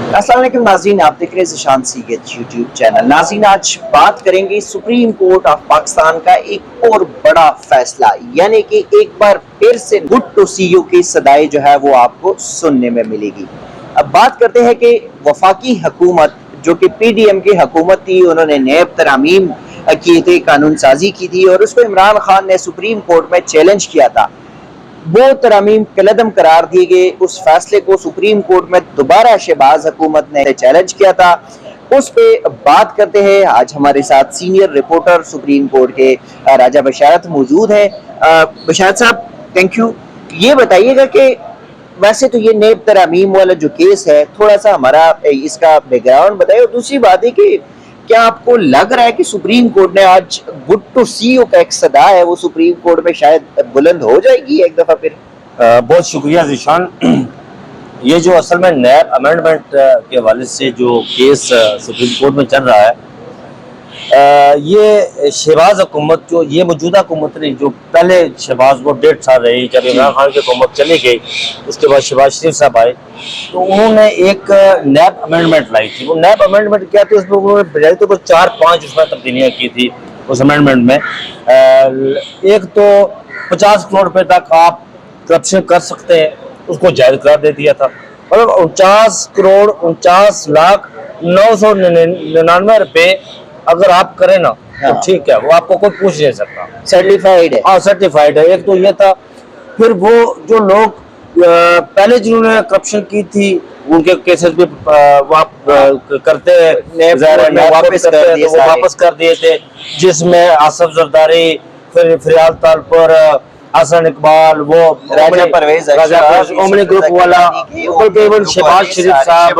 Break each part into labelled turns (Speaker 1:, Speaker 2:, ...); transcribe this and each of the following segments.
Speaker 1: अस्सलाम वालेकुम नाज़रीन, आप देख रहे हैं ज़ीशान सीगत यूट्यूब चैनल। नाज़रीन, आज बात करेंगे सुप्रीम कोर्ट ऑफ पाकिस्तान का एक और बड़ा फैसला, यानी कि एक बार फिर से गुड टू सी यू की सदाई जो है वो आपको सुनने में मिलेगी। अब बात करते हैं कि वफाकी हुकूमत जो कि PDM की हुकूमत थी, उन्होंने नैब तरामीम किए थे, कानून साजी की थी और उसको इमरान खान ने सुप्रीम कोर्ट में चैलेंज किया था। वो तरमीम कलदम करार दिए गए। उस फैसले को सुप्रीम कोर्ट में दोबारा शहबाज हुकूमत ने चैलेंज किया था। उस पे बात करते हैं। आज हमारे साथ सीनियर रिपोर्टर सुप्रीम कोर्ट के राजा बशारत मौजूद है। बशारत साहब, थैंक यू। ये बताइएगा कि वैसे तो ये नेब तरामीम वाला जो केस है, थोड़ा सा हमारा इसका बैकग्राउंड बताइए। और दूसरी बात है कि क्या आपको लग रहा है कि सुप्रीम कोर्ट ने आज गुड टू सी यू का एक सदा है वो सुप्रीम कोर्ट में शायद बुलंद हो जाएगी एक दफा फिर?
Speaker 2: बहुत शुक्रिया ज़ीशान। ये जो असल में नैब अमेंडमेंट के हवाले से जो केस सुप्रीम कोर्ट में चल रहा है, ये शहबाज हुकूमत जो ये मौजूदा हुकूमत रही, जो पहले शहबाज को 1.5 साल रही, जब इमरान खान की हुकूमत चली गई उसके बाद शहबाज शरीफ साहब आए तो उन्होंने एक नैब अमेंडमेंट लाई थी। वो नैब अमेंडमेंट क्या थी, उसमें उन्होंने बजाय तो 4-5 उसमें तब्दीलियाँ की थी उस अमेंडमेंट में। एक तो 50 करोड़ रुपए तक आप करप्शन कर सकते हैं, उसको जायज़ करार दे दिया था। मतलब 49,999 रुपए अगर आप करें ना तो ठीक है, वो आपको कोई पूछ नहीं सकता,
Speaker 1: सर्टिफाइड है।
Speaker 2: हाँ सर्टिफाइड है। एक तो ये था। फिर वो जो लोग पहले जिन्होंने करप्शन की थी उनके केसेस भी करते वापस कर दिए थे, जिसमें आसफ जरदारी, फिर फरियाल तालपुर, हसन इकबाल, वो ओमनी ग्रुप वाला, शहबाज शरीफ साहब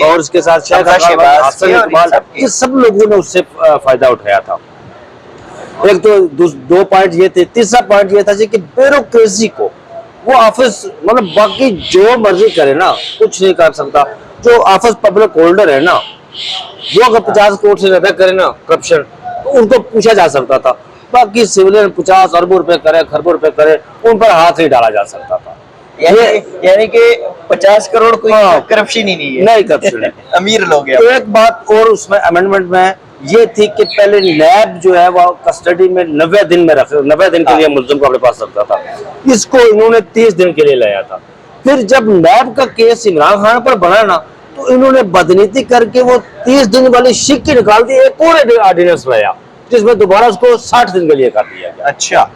Speaker 2: और उसके साथ हसन इकबाल, ये सब लोगों ने उससे फायदा उठाया था। एक तो 2 पॉइंट ये थे। तीसरा पॉइंट ये था कि ब्यूरोक्रेसी को वो ऑफिस, मतलब बाकी जो मर्जी करे ना, कुछ नहीं कर सकता। जो ऑफिस पब्लिक होल्डर है ना, वो अगर 50 करोड़ से ज्यादा करे ना करप्शन तो उनको पूछा जा सकता था। बाकी सिविलियन 50 अरबों रुपए करे, खरबों रुपए करे, उन पर हाथ नहीं डाला जा सकता था।
Speaker 1: यानी कि 50 करोड़ कोई करप्शन ही नहीं है।
Speaker 2: नहीं, करप्शन है।
Speaker 1: अमीर लोग हैं।
Speaker 2: एक बात और उसमें अमेंडमेंट में ये थी कि पहले नैब जो है वो कस्टडी में 90 दिन में रखे, 90 दिन के लिए मुल्जिम को अपने पास रखता था। इसको इन्होंने 30 दिन के लिए लाया था। फिर जब नैब का केस इमरान खान पर बना ना, तो इन्होंने बदनीति करके वो 30 दिन वाली शिक्की निकाल दी, एक और ऑर्डिनेंस लाया जिसमें दोबारा उसको 60 दिन के लिए कर दिया गया।
Speaker 1: अच्छा,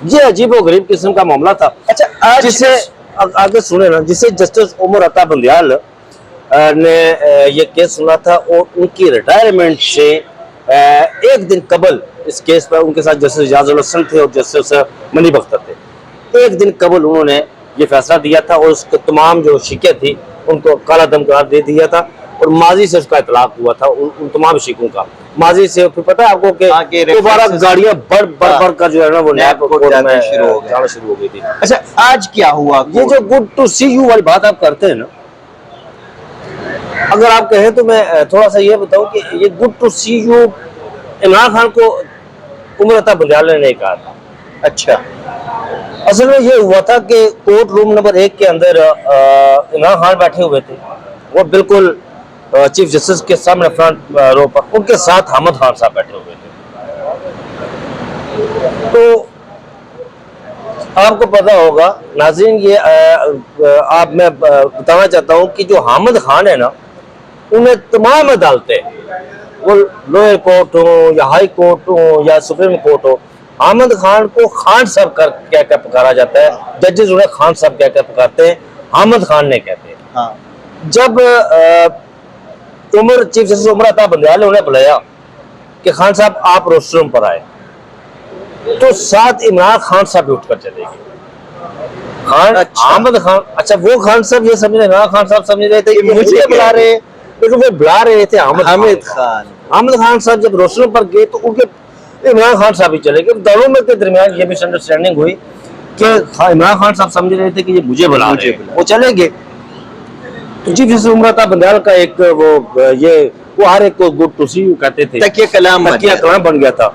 Speaker 2: ये अजीबो गरीब किस्म का मामला था।
Speaker 1: अच्छा, आज
Speaker 2: जिसे आगे सुने ना, जिसे जस्टिस उमर अता बंदियाल ने ये केस सुना था और उनकी रिटायरमेंट से एक दिन कबल इस केस पर उनके साथ जस्टिस इजाजुल हसन थे और जस्टिस मनी बख्तर थे। एक दिन कबल उन्होंने ये फैसला दिया था और उसके तमाम जो शिकें थी उनको काला दम करार दे दिया था और माजी से उसका इतलाक हुआ था उन तमाम शिकों का। माजी से फिर पता है आपको कि दोबारा गाड़ियां बढ़ कर जो है ना वो नैब कोर्ट में जाना शुरू हो गई थी।
Speaker 1: अच्छा, आज क्या हुआ?
Speaker 2: ये जो गुड टू सी यू वाली बात आप करते हैं ना, अगर आप कहें तो मैं थोड़ा सा ये बताऊं कि ये good to see you Imran Khan को उमर अता बंदियाल ने नहीं कहा था।
Speaker 1: अच्छा,
Speaker 2: असल में ये हुआ था कि कोर्ट रूम नंबर 1 के अंदर इमरान खान बैठे हुए थे, वो बिल्कुल चीफ जस्टिस के सामने फ्रंट रो पर, उनके साथ हामिद खान साहब बैठे हुए थे। तो आपको पता होगा नाज़रीन, ये आप मैं बताना चाहता हूँ कि जो हामिद खान है ना, उन्हें तमाम अदालतें, वो लोअर कोर्ट हो या हाई कोर्ट हो या सुप्रीम कोर्ट हो, हामिद खान को खान साहब क्या क्या पुकारा जाता है। जजेस उन्हें खान साहब क्या क्या पुकारते हैं, हामिद खान ने कहते हैं।
Speaker 1: हाँ।
Speaker 2: जब चीफ जस्टिस उमर अता बंदियाल ने उन्हें बुलाया कि खान साहब आप रोस्टर पर आए, तो साथ इमरान खान साहब भी उठकर चले गए। खान, हामिद खान, अच्छा वो खान साहब ये समझ रहे, इमरान खान साहब समझ रहे थे कि मुझे बुला रहे हैं, लेकिन वो बुला रहे थे हामिद खान। हामिद खान साहब जब रोस्टर पर गए तो उनके इमरान खान साहब भी चले गए। दोनों में के दरमियान ये मिसअंडरस्टैंडिंग हुई कि इमरान खान साहब समझ रहे थे कि ये मुझे बुला रहे हैं, वो चले गए। तो चीफ जस्टिस उमर अता बंदियाल का एक वो हर एक को गुड टू सी यू कहते थे, तकिया कलाम बन गया था।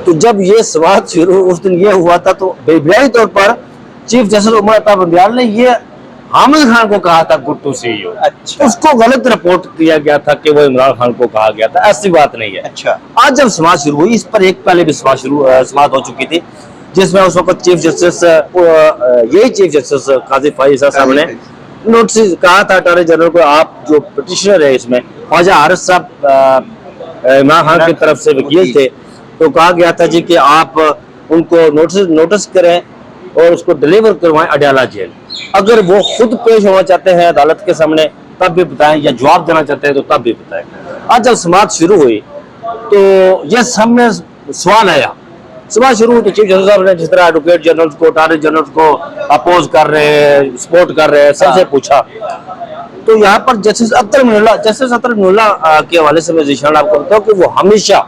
Speaker 2: तो जब ये सवाल शुरू उस दिन ये हुआ था, तो बेबुनियादी तौर पर चीफ जस्टिस उमर अता बंदियाल ने ये हामिद खान को कहा था गुड टू सी यू।
Speaker 1: अच्छा।
Speaker 2: उसको गलत रिपोर्ट किया गया था कि वो इमरान खान को कहा गया था, ऐसी बात नहीं है।
Speaker 1: अच्छा।
Speaker 2: आज जब समाज शुरू हुई, इस पर एक पहले भी समाज हो चुकी थी, जिसमें उस वक्त चीफ जस्टिस यही चीफ जस्टिस काजी फैसल साहब ने नोटिस कहा था अटॉर्नी जनरल को, आप जो पिटिशनर है इसमें ख्वाजा हारिस साहब इमरान खान की तरफ से वकील थे, तो कहा गया था जी कि आप उनको नोटिस करें और उसको डिलीवर करवाएं अडयाला जेल। अगर वो खुद पेश होना चाहते हैं अदालत के सामने तब भी बताएं, या जवाब देना चाहते हैं तो तब भी बताएं। आज जब समाज शुरू हुई तो यह सामने सवाल आया, समाज शुरू हुई तो चीफ जस्टिस साहब ने जिस तरह एडवोकेट जनरल को, अटॉर्नी जनरल को अपोज कर रहे हैं, सपोर्ट कर रहे हैं, सबसे पूछा, तो यहाँ पर जस्टिस अख्तर मिनुल्लाह के हवाले से मैं जिशान आपको बताऊँ कि वो हमेशा,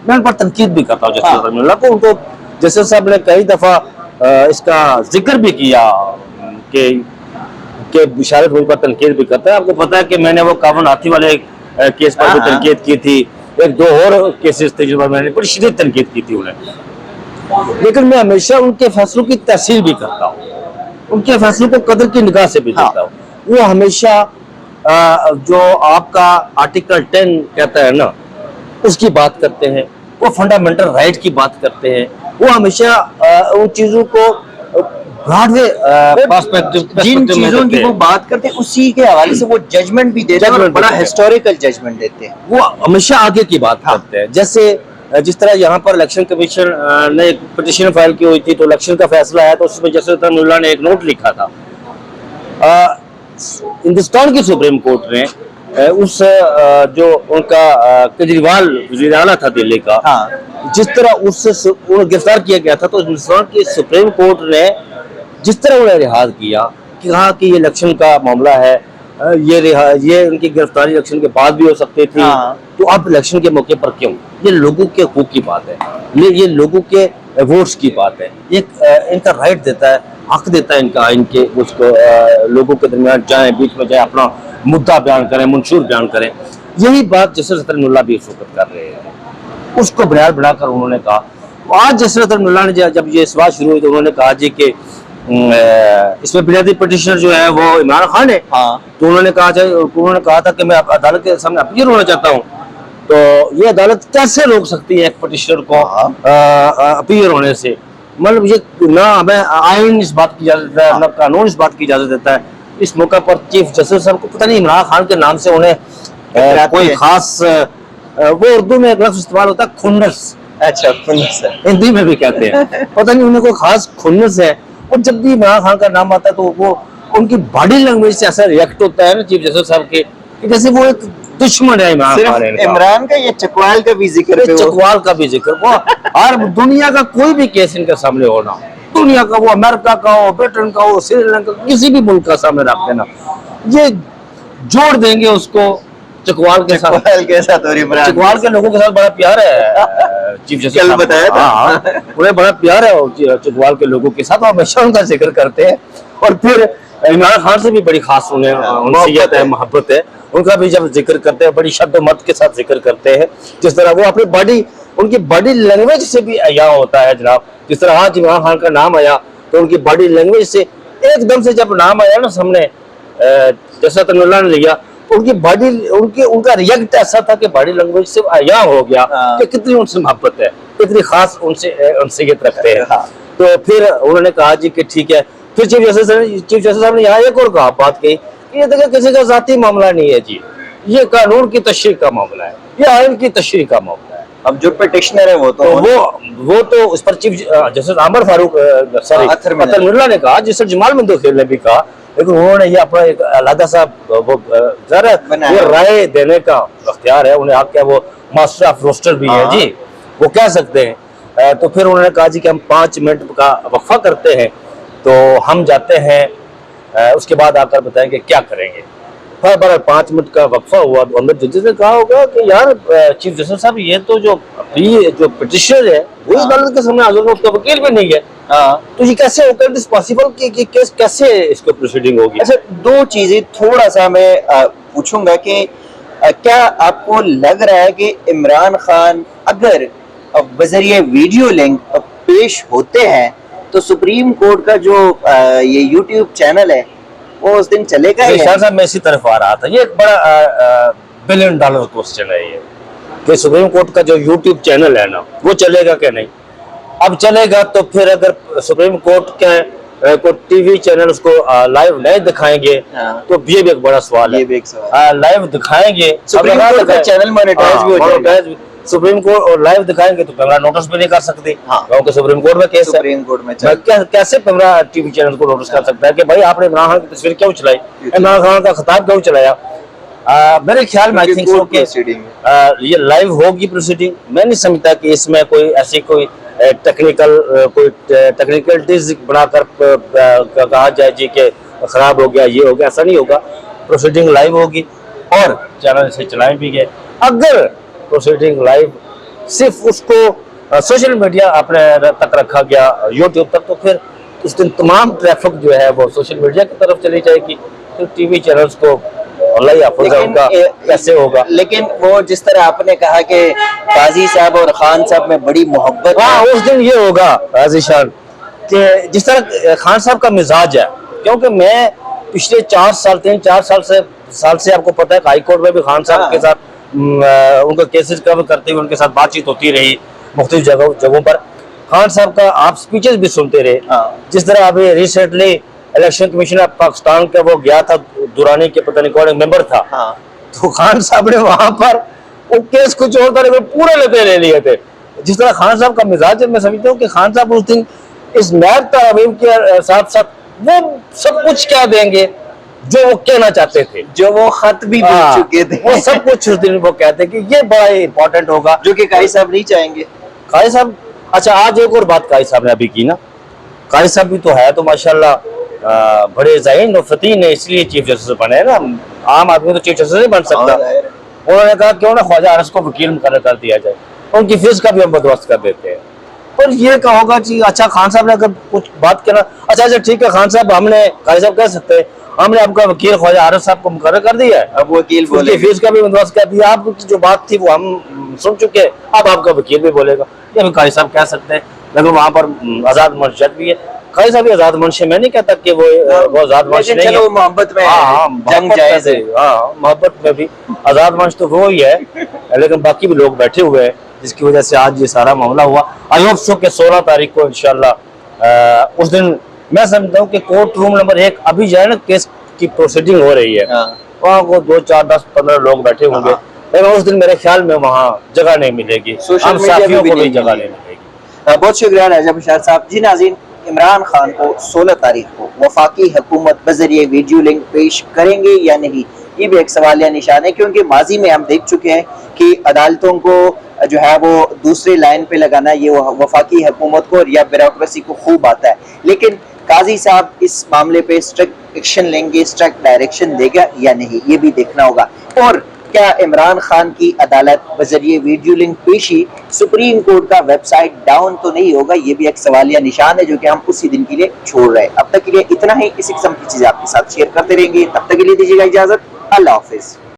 Speaker 2: मैं उन पर तनकीद भी करता हूँ जस्टिस अख्तर मिनुल्लाह को, उनको जस्टिस साहब ने कई दफा इसका जिक्र भी किया कि बिशारत मुझ पर तनकीद भी करता है। आपको पता है कि मैंने वो कावन हाथी वाले केस पर भी तनकीद की थी, एक दो और केसेस थे जिस पर मैंने बड़ी शदीद तनकीद की थी उन्हें, लेकिन मैं हमेशा उनके फैसलों की तहसील भी करता हूँ, उनके फैसलों को कदर की निगाह से भी देखता हूँ। वो हमेशा जो आपका आर्टिकल 10 कहता है ना, उसकी बात करते हैं, वो फंडामेंटल राइट की बात करते हैं, वो हमेशा उन चीजों को
Speaker 1: जिन चीजों की वो बात करते हैं उसी के हवाले से वो जजमेंट भी देते हैं और बड़ा हिस्टोरिकल जजमेंट देते हैं।
Speaker 2: वो हमेशा आगे की बात करते हैं। जैसे जिस तरह यहाँ पर इलेक्शन कमीशन ने एक पिटीशन फाइल की हुई थी, तो इलेक्शन का फैसला आया तो उसमें जस्टिस अख्तर मिनुल्लाह ने एक नोट लिखा था। हिंदुस्तान की सुप्रीम कोर्ट ने उस जो उनका केजरीवाल वज़ीर आला था दिल्ली का, जिस तरह उससे गिरफ्तार किया गया था, तो हिंदुस्तान की सुप्रीम कोर्ट ने जिस तरह उन्हें रिहा किया कि कहा कि ये इलेक्शन का मामला है, ये उनकी गिरफ्तारी इलेक्शन के बाद भी हो सकती थी, तो अब इलेक्शन के मौके पर क्यों? ये लोगों के हकूक की बात है, ये लोगों के वोट्स की बात है, इनका राइट देता है, हक देता है इनके उसको लोगों के दरमियान जाए, बीच में जाए, अपना मुद्दा बयान करें, मंशूर बयान करें। यही बात जस्टिस अख्तर मिनुल्लाह भी इस वक्त कर रहे हैं। उसको बुनियाद बनाकर उन्होंने कहा, आज जस्टिस अख्तर मिनुल्लाह ने जब ये सवाल शुरू हुई तो उन्होंने कहा जी कि इसमें बुनियादी पिटिशनर जो है वो इमरान खान है। तो उन्होंने कहा था कि मैं अदालत के सामने अपील होना चाहता हूँ, तो ये अदालत कैसे रोक सकती है एक पिटिशनर को अपील होने से? मतलब ये ना हमें आइन इस बात की इजाजत देता है, ना कानून इस बात की इजाजत देता है। इस मौका पर चीफ जस्टिस साहब को पता नहीं इमरान खान के नाम से उन्हें कोई खास, वो उर्दू में एक लफ्ज इस्तेमाल होता है खुन्नस।
Speaker 1: अच्छा, खुन्नस,
Speaker 2: हिंदी में भी कहते हैं, पता नहीं उन्हें कोई खास खुन्नस है। और जब भी इमरान खान का नाम आता है तो वो उनकी बॉडी लैंग्वेज से ऐसा रिएक्ट होता है ना चीफ जस्टिस साहब के, कि जैसे वो एक दुश्मन है
Speaker 1: इमरान का। ये चकवाल का भी जिक्र,
Speaker 2: चकवाल का भी जिक्र, वो हर दुनिया का कोई भी केस इनके सामने होना, दुनिया का, वो अमेरिका का हो, ब्रिटेन का हो, श्रीलंका, किसी भी मुल्क का सामने रख देना, ये जोड़ देंगे उसको चकवाल के साथ।
Speaker 1: और इमरान
Speaker 2: चकवाल के लोगों के साथ बड़ा प्यार है चीफ जस्टिस,
Speaker 1: कल बताया था,
Speaker 2: उन्हें बड़ा प्यार है चकवाल के लोगों के साथ, हमेशा उनका जिक्र करते हैं। और फिर इमरान खान से भी बड़ी खास उन्हें उनसीयत है, मोहब्बत है, उनका भी जब जिक्र करते हैं बड़ी शब्द मत के साथ जिक्र करते हैं। जिस तरह वो अपनी बॉडी, उनकी बॉडी लैंग्वेज से भी अया होता है जनाब। जिस तरह आज इमरान खान का नाम आया तो उनकी बॉडी लैंग्वेज से एकदम से जब नाम आया ना सामने, जैसा तनुल्लाह ने लिया, उनकी बॉडी, उनका रिएक्ट ऐसा था कि बॉडी लैंग्वेज से अया हो गया कि कितनी उनसे मोहब्बत है, कितनी खास उनसीयत रखते हैं। तो फिर उन्होंने कहा जी कि ठीक है। फिर चीफ जस्टिस साहब ने यहाँ एक और बात कही कि ये देखिए किसी का जाती मामला नहीं है जी, ये कानून की तशरीह का मामला है, ये आइन की तशरीह का मामला है।
Speaker 1: अब जो पिटिशनर है वो
Speaker 2: तो उस पर चीफ जस्टिस आमर फारूक अख्तर मिनुल्लाह ने कहा, जस्टिस जमाल मंदोखेल ने भी कहा, लेकिन उन्होंने ये अपना एक अलहदा सा वो राय देने का अख्तियार है, उन्हें हक है, वो मास्टर ऑफ रोस्टर भी है जी, वो कह सकते हैं। तो फिर उन्होंने कहा जी कि हम 5 मिनट का वक्फा करते हैं, तो हम जाते हैं, उसके बाद आकर बताएंगे क्या करेंगे। फिर बड़ा 5 मिनट का वक्फा हुआ तो अंदर जजेस ने कहा होगा कि यार चीफ जस्टिस साहब, ये तो जो पिटिशनर है वो इस अदालत के सामने हाजिर है, उसका वकील भी नहीं है, तो ये कैसे होगा, दिस पॉसिबल कि केस कैसे इसको प्रोसीडिंग होगी?
Speaker 1: अच्छा, 2 चीजें थोड़ा सा मैं पूछूंगा कि क्या आपको लग रहा है कि इमरान खान अगर बजरिए वीडियो लिंक पेश होते हैं तो सुप्रीम कोर्ट का जो ये यूट्यूब चैनल है वो उस दिन चलेगा ही
Speaker 2: शाह साहब मैं इसी तरफ आ रहा था। ये एक बड़ा $1 बिलियन क्वेश्चन है ये कि सुप्रीम कोर्ट का जो यूट्यूब चैनल है ना वो चलेगा क्या नहीं। अब चलेगा तो फिर अगर सुप्रीम कोर्ट के को टीवी चैनल उसको लाइव नहीं दिखाएंगे तो ये भी एक बड़ा सवाल है। लाइव दिखाएंगे
Speaker 1: सुप्रीम कोर्ट का चैनल मोनेटाइज भी हो जाएगा।
Speaker 2: सुप्रीम कोर्ट और लाइव दिखाएंगे तो कैमरा नोटिस भी नहीं कर सकते क्योंकि सुप्रीम कोर्ट में केस है।
Speaker 1: सुप्रीम कोर्ट में
Speaker 2: कैसे कैमरा टीवी चैनल को नोटिस कर सकता है कि भाई आपने इमरान खान की तस्वीर क्यों चलाई, इमरान खान का खिताब क्यों चलाया। मेरे ख्याल में आई थिंक सो कि ये लाइव होगी प्रोसीडिंग। मैं नहीं समझता कि इसमें कोई ऐसी कोई टेक्निकलिटीज बनाकर कहा जाए जी के खराब हो गया ये हो गया, ऐसा नहीं होगा। प्रोसीडिंग लाइव होगी और चैनल से चलाए भी गए। अगर प्रोसीडिंग लाइव सिर्फ उसको सोशल मीडिया अपने तक रखा गया यूट्यूब तक तो फिर उस दिन तमाम ट्रैफिक जो है वो सोशल मीडिया की तरफ चली जाएगी। तो टीवी चैनल्स को कैसे होगा।
Speaker 1: लेकिन वो जिस तरह आपने कहा कि काजी साहब और खान साहब में बड़ी मोहब्बत,
Speaker 2: हाँ उस दिन ये होगा राजीशान कि जिस तरह खान साहब का मिजाज है, क्योंकि मैं पिछले 3-4 साल से आपको पता है हाई कोर्ट में भी खान साहब के साथ उनका केसेस कवर करते हुए उनके साथ बातचीत होती रही मुख्तलिफ जगहों पर। खान साहब का आप स्पीचेस भी सुनते रहे। जिस तरह अभी recently election commission of Pakistan का वो गया था दुरानी के पता नहीं कौन मेंबर था, तो खान साहब ने वहां पर वो केस कुछ और तरह पूरे ले लिए थे। जिस तरह खान साहब का मिजाज है, मैं समझता हूँ कि खान साहब उस दिन इस नायब तरमीम के साथ साथ वो सब कुछ क्या देंगे जो वो कहना चाहते थे,
Speaker 1: जो वो खत भी भेज चुके थे,
Speaker 2: वो सब कुछ उस दिन वो कहते कि ये बड़ा इंपॉर्टेंट होगा,
Speaker 1: जो कि काजी साहब नहीं चाहेंगे।
Speaker 2: काजी साहब, अच्छा आज एक और बात काजी साहब ने अभी की ना, काजी साहब भी तो है तो माशाल्लाह बड़े ज़हीन और फतीन है, इसलिए चीफ जस्टिस बने ना। आम आदमी तो चीफ जस्टिस नहीं बन सकता। उन्होंने कहा क्यों ना ख्वाजा अरस को वकील मुकर्रर कर दिया जाए, उनकी फीस का भी हम बंदोबस्त कर देते हैं। और ये कहोगा जी अच्छा खान साहब ने अगर कुछ बात करना, अच्छा ठीक है खान साहब हमने काजी साहब कह सकते हैं हमने आपका वकील ख्वाजा आरफ साहब को मुकर्रर कर दिया है, अब वकील बोले फीस का भी बंदोबस्त कर दिया, आपकी जो बात थी वो हम सुन चुके हैं, अब आपका वकील भी बोलेगा। ये भी काजी साहब कह सकते हैं, लेकिन वहाँ पर आजाद मंशत भी है। काजी साहब आजाद मंश मैं नहीं कहता कि वो आजाद मंश नहीं है,
Speaker 1: मोहब्बत में
Speaker 2: जंग जायज है, मोहब्बत में भी आजाद मंश तो वो ही है, लेकिन बाकी भी लोग बैठे हुए हैं जिसकी वजह से आज ये सारा मामला हुआ। आई होप सो के 16 तारीख को इंशाल्लाह उस दिन मैं समझता हूँ कि कोर्ट रूम नंबर 1 अभी जो है ना केस की प्रोसीडिंग हो रही है, वहाँ को 2, 4, 10, 15 लोग बैठे होंगे, लेकिन उस दिन मेरे ख्याल में वहाँ जगह नहीं मिलेगी, हम साथियों को भी जगह नहीं मिलेगी।
Speaker 1: बहुत शुक्रिया राजा बशार साहब। जी नाज़रीन, इमरान खान को 16 तारीख को वफाकी हुकूमत बजरिए वीडियो लिंक पेश करेंगे या नहीं, ये भी एक सवालिया निशान है, क्योंकि माजी में हम देख चुके हैं कि अदालतों को जो है वो दूसरे लाइन पे लगाना ये वफाकी हुकूमत को या ब्यूरोक्रेसी को खूब आता है, लेकिन काजी साहब इस मामले पे स्ट्रिक्ट एक्शन लेंगे, स्ट्रिक्ट डायरेक्शन देगा या नहीं, ये भी देखना होगा। और क्या इमरान खान की अदालत बजरिए वीडियो लिंक पेशी सुप्रीम कोर्ट का वेबसाइट डाउन तो नहीं होगा, ये भी एक सवालिया निशान है जो कि हम उसी दिन के लिए छोड़ रहे हैं। अब तक के लिए इतना ही, इसी किस्म की चीजें आपके साथ शेयर करते रहेंगे, तब तक के लिए दीजिएगा इजाजत, अल्लाह हाफिज।